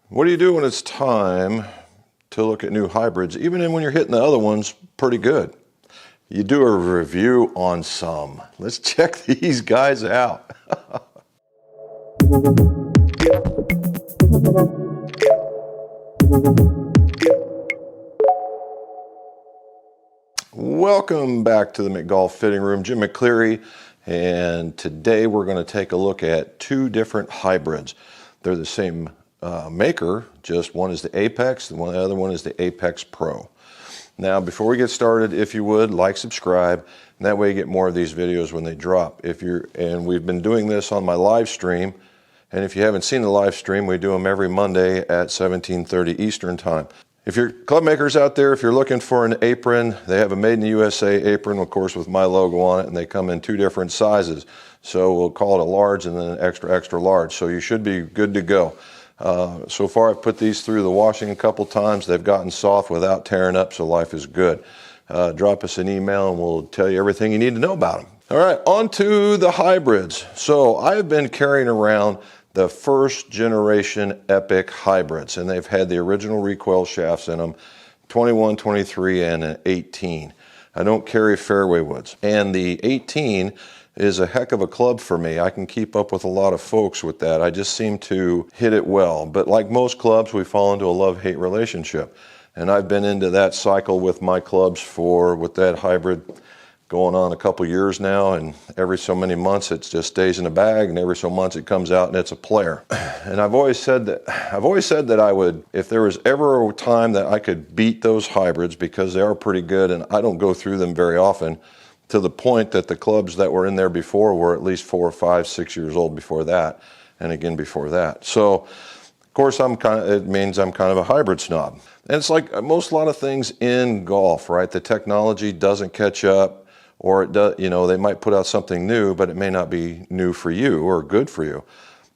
What do you do when it's time to look at new hybrids, even when you're hitting the other ones pretty good? You do a review on some. Let's check these guys out. Welcome back to the McGolf Fitting Room. Jim McCleary, and today we're going to take a look at two different hybrids. They're the same maker, just one is the Apex, and the other one is the Apex Pro. Now, before we get started, if you would, like, subscribe, and that way you get more of these videos when they drop. And we've been doing this on my live stream, and if you haven't seen the live stream, we do them every Monday at 17:30 Eastern Time. If you're club makers out there, if you're looking for an apron, they have a Made in the USA apron, of course, with my logo on it, and they come in two different sizes. So we'll call it a large and then an extra, extra large. So you should be good to go. So far, I've put these through the washing a couple times. They've gotten soft without tearing up, so life is good. Drop us an email and we'll tell you everything you need to know about them. All right, on to the hybrids. So I've been carrying around the first generation Epic hybrids, and they've had the original recoil shafts in them, 21, 23, and an 18. I don't carry fairway woods, and the 18 is a heck of a club for me. I can keep up with a lot of folks with that. I just seem to hit it well. But like most clubs, we fall into a love-hate relationship. And I've been into that cycle with my clubs with that hybrid going on a couple years now, and every so many months it just stays in the bag, and every so months it comes out and it's a player. And I've always said that I would, if there was ever a time that I could beat those hybrids, because they are pretty good and I don't go through them very often, to the point that the clubs that were in there before were at least 4 or 5, 6 years old before that, and again before that. So, of course, it means I'm kind of a hybrid snob. And it's like a lot of things in golf, right? The technology doesn't catch up, or it does, they might put out something new, but it may not be new for you or good for you.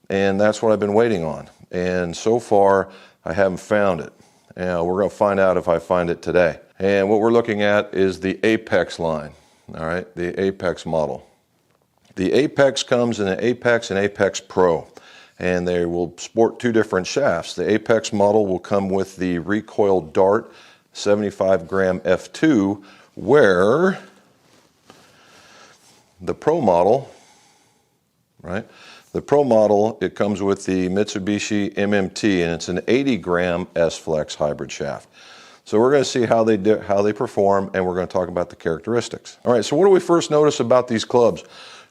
And that's what I've been waiting on. And so far, I haven't found it. And we're going to find out if I find it today. And what we're looking at is the Apex line. All right, the Apex model. The Apex comes in an Apex and Apex Pro, and they will sport two different shafts. The Apex model will come with the recoil dart 75 gram F2, where the Pro model, right? The Pro model, it comes with the Mitsubishi MMT, and it's an 80 gram S-Flex hybrid shaft. So we're going to see how they perform, and we're going to talk about the characteristics. All right, so what do we first notice about these clubs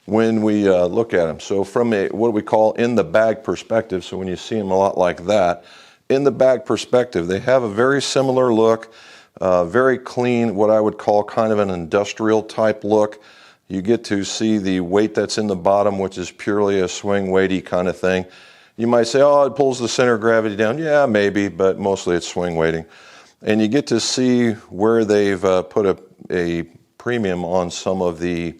when we look at them? So from what we call in the bag perspective, so when you see them a lot like that, in the bag perspective, they have a very similar look, very clean, what I would call kind of an industrial type look. You get to see the weight that's in the bottom, which is purely a swing weighty kind of thing. You might say, oh, it pulls the center of gravity down. Yeah, maybe, but mostly it's swing weighting. And you get to see where they've put a premium on some of the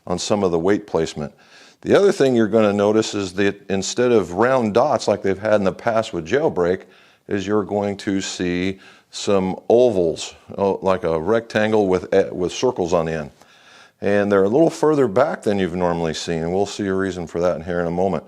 weight placement. The other thing you're going to notice is that instead of round dots like they've had in the past with Jailbreak, is you're going to see some ovals, like a rectangle with circles on the end. And they're a little further back than you've normally seen, and we'll see a reason for that here in a moment.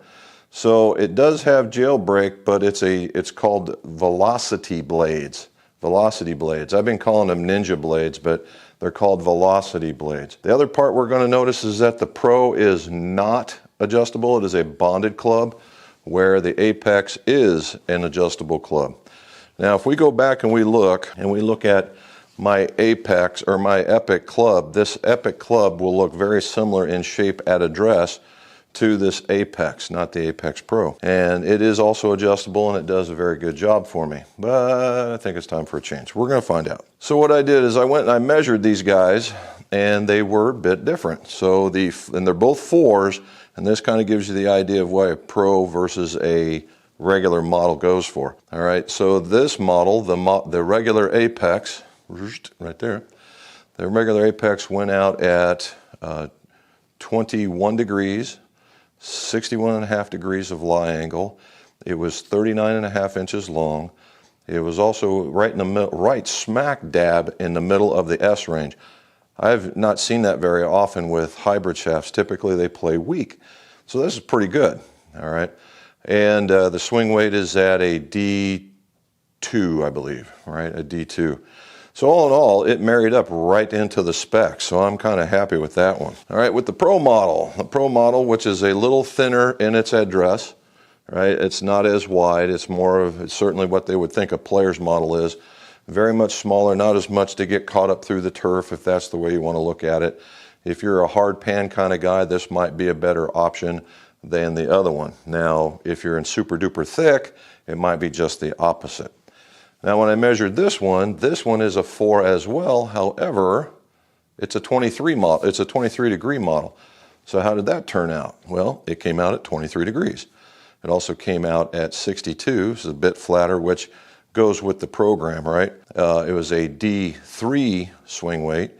So it does have Jailbreak, but it's called Velocity blades. Velocity blades. I've been calling them Ninja blades, but they're called Velocity blades. The other part we're going to notice is that the Pro is not adjustable. It is a bonded club, where the Apex is an adjustable club. Now, if we go back and we look at my Apex or my Epic club, this Epic club will look very similar in shape at address to this Apex, not the Apex Pro. And it is also adjustable, and it does a very good job for me. But I think it's time for a change. We're going to find out. So what I did is I went and I measured these guys, and they were a bit different. So and they're both 4s, and this kind of gives you the idea of what a Pro versus a regular model goes for. All right, so this model, the regular Apex, right there, the regular Apex went out at 21 degrees, 61.5 degrees of lie angle. It was 39.5 inches long. It was also right smack dab in the middle of the S range. I've not seen that very often with hybrid shafts. Typically they play weak. So this is pretty good, all right? And the swing weight is at a D2, I believe, right? A D2. So all in all, it married up right into the specs, so I'm kind of happy with that one. All right, with the Pro model, which is a little thinner in its address, right? It's not as wide. It's more of, it's certainly what they would think a player's model is. Very much smaller, not as much to get caught up through the turf if that's the way you want to look at it. If you're a hard pan kind of guy, this might be a better option than the other one. Now, if you're in super duper thick, it might be just the opposite. Now, when I measured this one is a 4 as well. However, it's a 23 model. It's a 23 degree model. So how did that turn out? Well, it came out at 23 degrees. It also came out at 62, so a bit flatter, which goes with the program, right? It was a D3 swing weight,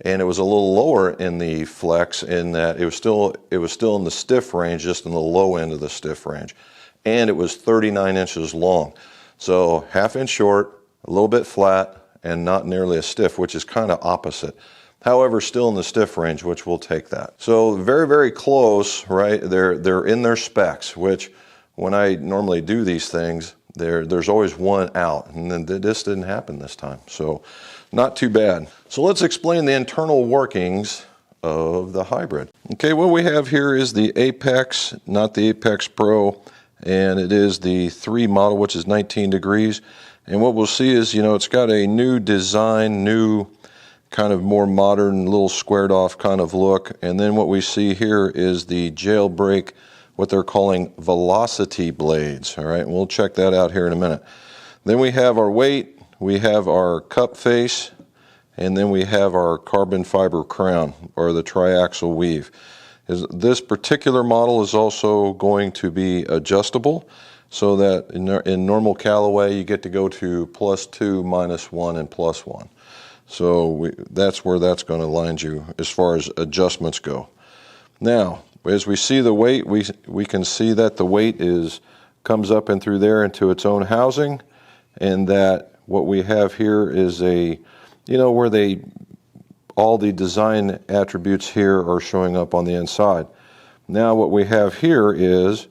and it was a little lower in the flex in that it was still in the stiff range, just in the low end of the stiff range, and it was 39 inches long. So ½ inch short, a little bit flat, and not nearly as stiff, which is kind of opposite. However, still in the stiff range, which we'll take that. So very, very close, right? They're in their specs, which when I normally do these things, there's always one out, and then this didn't happen this time, so not too bad. So let's explain the internal workings of the hybrid. Okay, what we have here is the Apex, not the Apex Pro, and it is the 3 model, which is 19 degrees. And what we'll see is, you know, it's got a new design, new kind of more modern, little squared off kind of look. And then what we see here is the Jailbreak, what they're calling velocity blades. All right, and we'll check that out here in a minute. Then we have our weight, we have our cup face, and then we have our carbon fiber crown, or the triaxial weave. This particular model is also going to be adjustable, so that in normal Callaway you get to go to +2, -1, and +1. So that's where that's going to land you as far as adjustments go. Now, as we see the weight, we can see that the weight comes up and through there into its own housing, and that what we have here is a, you know, where all the design attributes here are showing up on the inside. Now what we have here is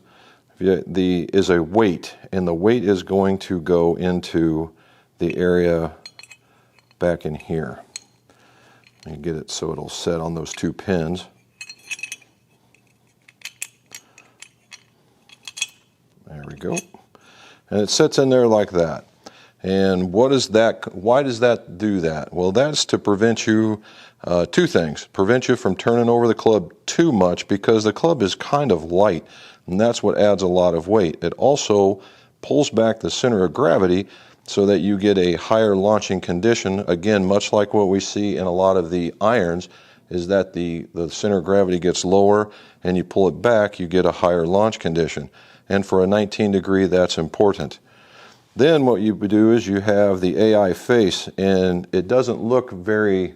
a weight, and the weight is going to go into the area back in here. Let me get it so it'll set on those 2 pins. There we go. And it sits in there like that. And what is that? Why does that do that? Well, that's to prevent you, 2 things. Prevent you from turning over the club too much, because the club is kind of light, and that's what adds a lot of weight. It also pulls back the center of gravity so that you get a higher launching condition. Again, much like what we see in a lot of the irons, is that the center of gravity gets lower and you pull it back, you get a higher launch condition. And for a 19 degree, that's important. Then what you do is you have the AI face, and it doesn't look very,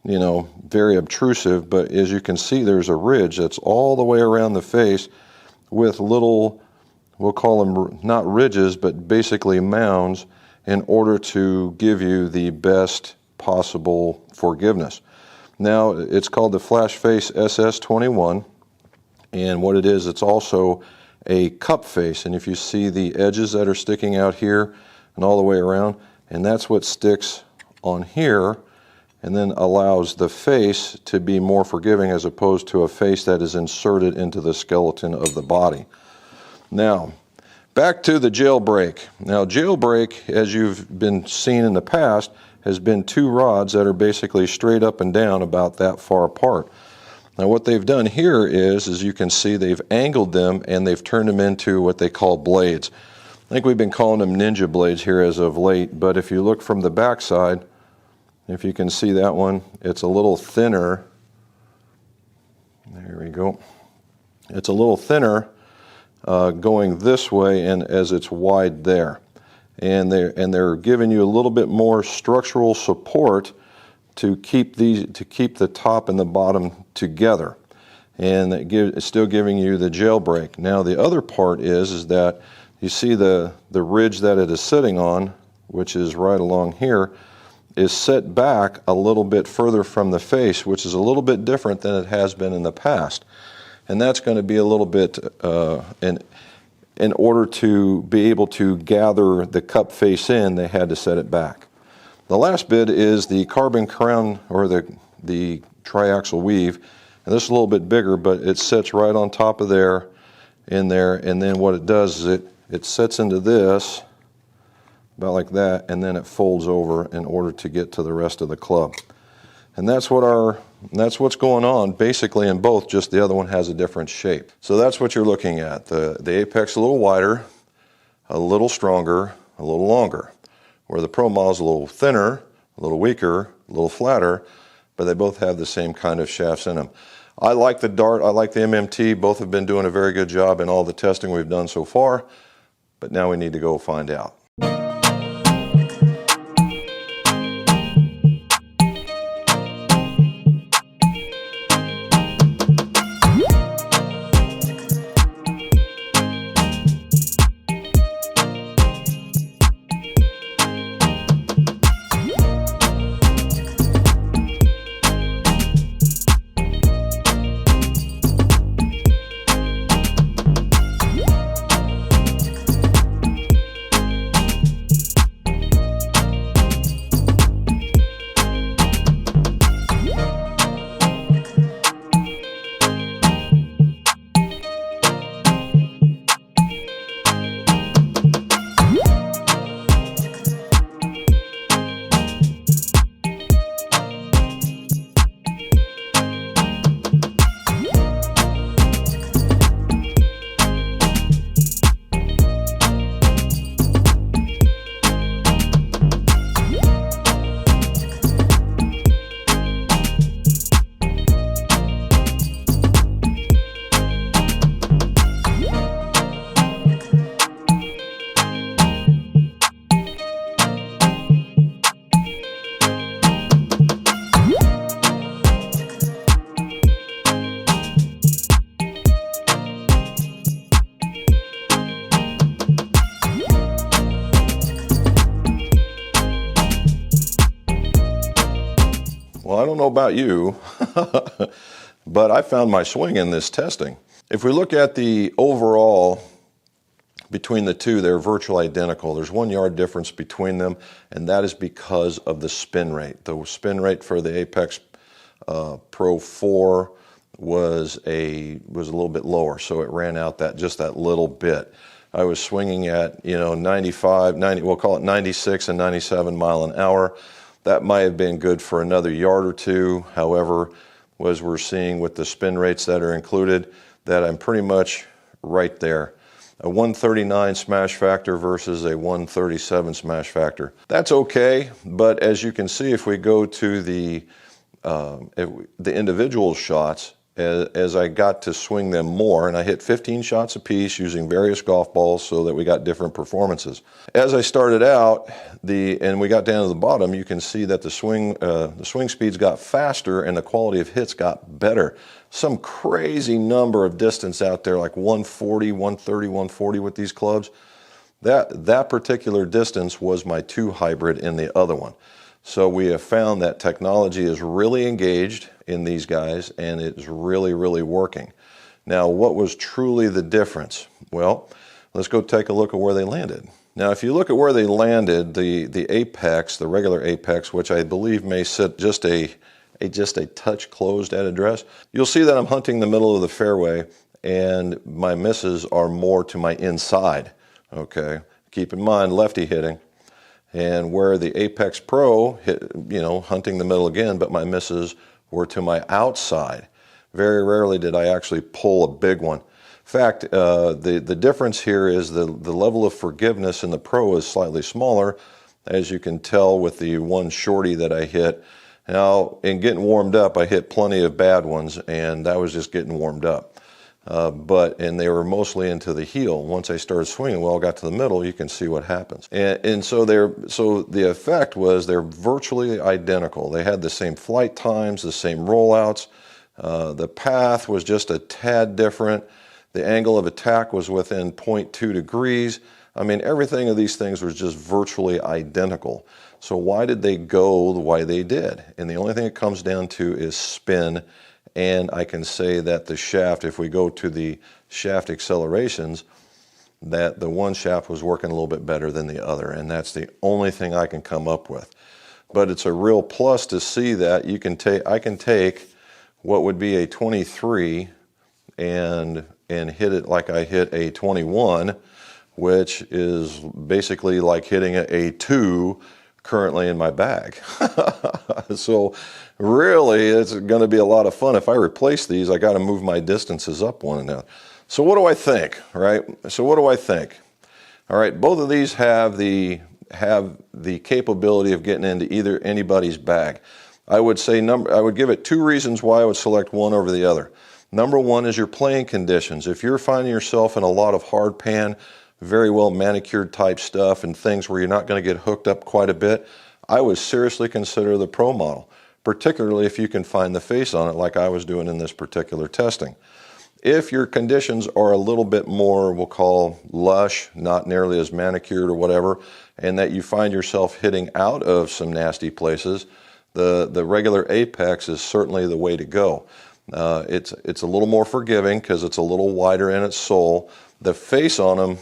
you know, very obtrusive, but as you can see, there's a ridge that's all the way around the face with little, we'll call them not ridges, but basically mounds, in order to give you the best possible forgiveness. Now, it's called the Flash Face SS21, and what it is, it's also a cup face, and if you see the edges that are sticking out here and all the way around, and that's what sticks on here and then allows the face to be more forgiving, as opposed to a face that is inserted into the skeleton of the body. Now, back to the Jailbreak. Now, Jailbreak, as you've been seen in the past, has been 2 rods that are basically straight up and down about that far apart. Now what they've done here is, as you can see, they've angled them and they've turned them into what they call blades. I think we've been calling them ninja blades here as of late, but if you look from the back side, if you can see that one, it's a little thinner. There we go. It's a little thinner going this way, and as it's wide there. And they're giving you a little bit more structural support to keep the top and the bottom together, and it's still giving you the Jailbreak. Now the other part is that you see the ridge that it is sitting on, which is right along here, is set back a little bit further from the face, which is a little bit different than it has been in the past, and that's going to be a little bit and In order to be able to gather the cup face in, they had to set it back. The last bit is the carbon crown, or the triaxle weave. And this is a little bit bigger, but it sits right on top of there, in there, and then what it does is it sets into this, about like that, and then it folds over in order to get to the rest of the club. And that's what's going on basically in both, just the other one has a different shape. So that's what you're looking at. The apex a little wider, a little stronger, a little longer. Where the Pro model is a little thinner, a little weaker, a little flatter, but they both have the same kind of shafts in them. I like the Dart, I like the MMT. Both have been doing a very good job in all the testing we've done so far, but now we need to go find out. Well, I don't know about you, but I found my swing in this testing. If we look at the overall between the two, they're virtually identical. There's 1 yard difference between them, and that is because of the spin rate. The spin rate for the Apex Pro 4 was a little bit lower, so it ran out just that little bit. I was swinging at 95, 90, we'll call it 96 and 97 mile an hour. That might have been good for another yard or two. However, as we're seeing with the spin rates that are included, that I'm pretty much right there. A 139 smash factor versus a 137 smash factor. That's okay, but as you can see, if we go to the individual shots, as I got to swing them more, and I hit 15 shots apiece using various golf balls so that we got different performances. As I started out, and we got down to the bottom, you can see that the swing speeds got faster and the quality of hits got better. Some crazy number of distance out there, like 140, 130, 140 with these clubs. That particular distance was my 2 hybrid in the other one. So we have found that technology is really engaged in these guys, and it's really, really working. Now, what was truly the difference? Well, let's go take a look at where they landed. Now, if you look at where they landed, the Apex, the regular Apex, which I believe may sit just a touch closed at address, you'll see that I'm hunting the middle of the fairway, and my misses are more to my inside. Okay, keep in mind lefty hitting. And where the Apex Pro hit, hunting the middle again, but my misses were to my outside. Very rarely did I actually pull a big one. In fact, the difference here is the level of forgiveness in the Pro is slightly smaller, as you can tell with the one shorty that I hit. Now, in getting warmed up, I hit plenty of bad ones, and that was just getting warmed up. And they were mostly into the heel. Once I started swinging well, got to the middle, you can see what happens. And so the effect was they're virtually identical. They had the same flight times, the same rollouts. The path was just a tad different. The angle of attack was within 0.2 degrees. I mean, everything of these things was just virtually identical. So why did they go the way they did? And the only thing it comes down to is spin. And I can say that the shaft, if we go to the shaft accelerations, that the one shaft was working a little bit better than the other, and that's the only thing I can come up with. But it's a real plus to see that I can take what would be a 23 and hit it like I hit a 21, which is basically like hitting a 2 currently in my bag. So really, it's going to be a lot of fun. If I replace these, I got to move my distances up one another. So what do I think, right? So what do I think? All right, both of these have the capability of getting into either anybody's bag. I would say I would give it 2 reasons why I would select one over the other. Number one is your playing conditions. If you're finding yourself in a lot of hard pan, very well manicured type stuff and things where you're not going to get hooked up quite a bit, I would seriously consider the Pro model, particularly if you can find the face on it like I was doing in this particular testing. If your conditions are a little bit more, we'll call lush, not nearly as manicured or whatever, and that you find yourself hitting out of some nasty places, the regular Apex is certainly the way to go. It's a little more forgiving because it's a little wider in its sole. The face on them,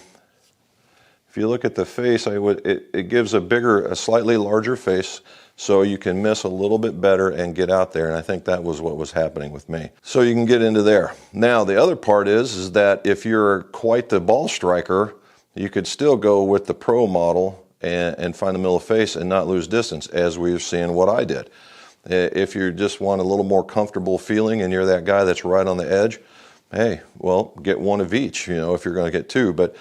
if you look at the face, it gives a slightly larger face, so you can miss a little bit better and get out there, and I think that was what was happening with me. So you can get into there. Now, the other part is that if you're quite the ball striker, you could still go with the Pro model and find the middle of face and not lose distance, as we've seen what I did. If you just want a little more comfortable feeling and you're that guy that's right on the edge, hey, well, get one of each, if you're going to get 2. But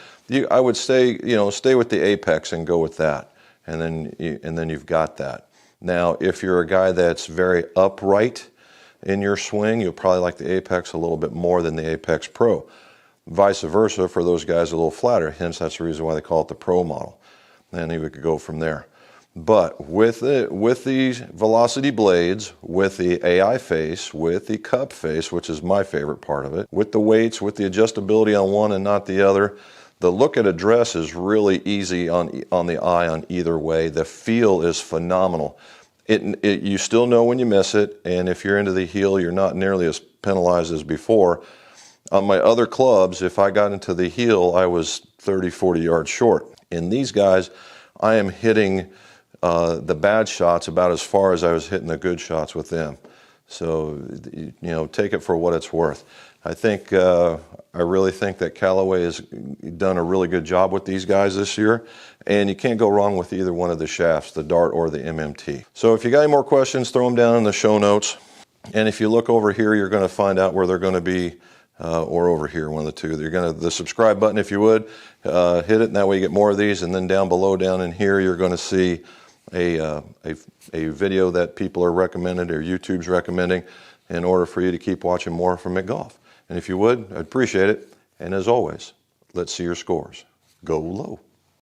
I would stay with the Apex and go with that, and then you've got that. Now, if you're a guy that's very upright in your swing, you'll probably like the Apex a little bit more than the Apex Pro. Vice versa for those guys a little flatter, hence that's the reason why they call it the Pro model. And we could go from there. But with these velocity blades, with the AI face, with the cup face, which is my favorite part of it, with the weights, with the adjustability on one and not the other, the look at address is really easy on the eye on either way. The feel is phenomenal. You still know when you miss it, and if you're into the heel, you're not nearly as penalized as before. On my other clubs, if I got into the heel, I was 30, 40 yards short. In these guys, I am hitting the bad shots about as far as I was hitting the good shots with them. So, take it for what it's worth. I really think that Callaway has done a really good job with these guys this year, and you can't go wrong with either one of the shafts, the Dart or the MMT. So if you got any more questions, throw them down in the show notes. And if you look over here, you're going to find out where they're going to be, or over here, one of the two. The subscribe button, if you would, hit it, and that way you get more of these. And then down below, down in here, you're going to see a video that people are recommending or YouTube's recommending in order for you to keep watching more from McGolf. And if you would, I'd appreciate it. And as always, let's see your scores. Go low.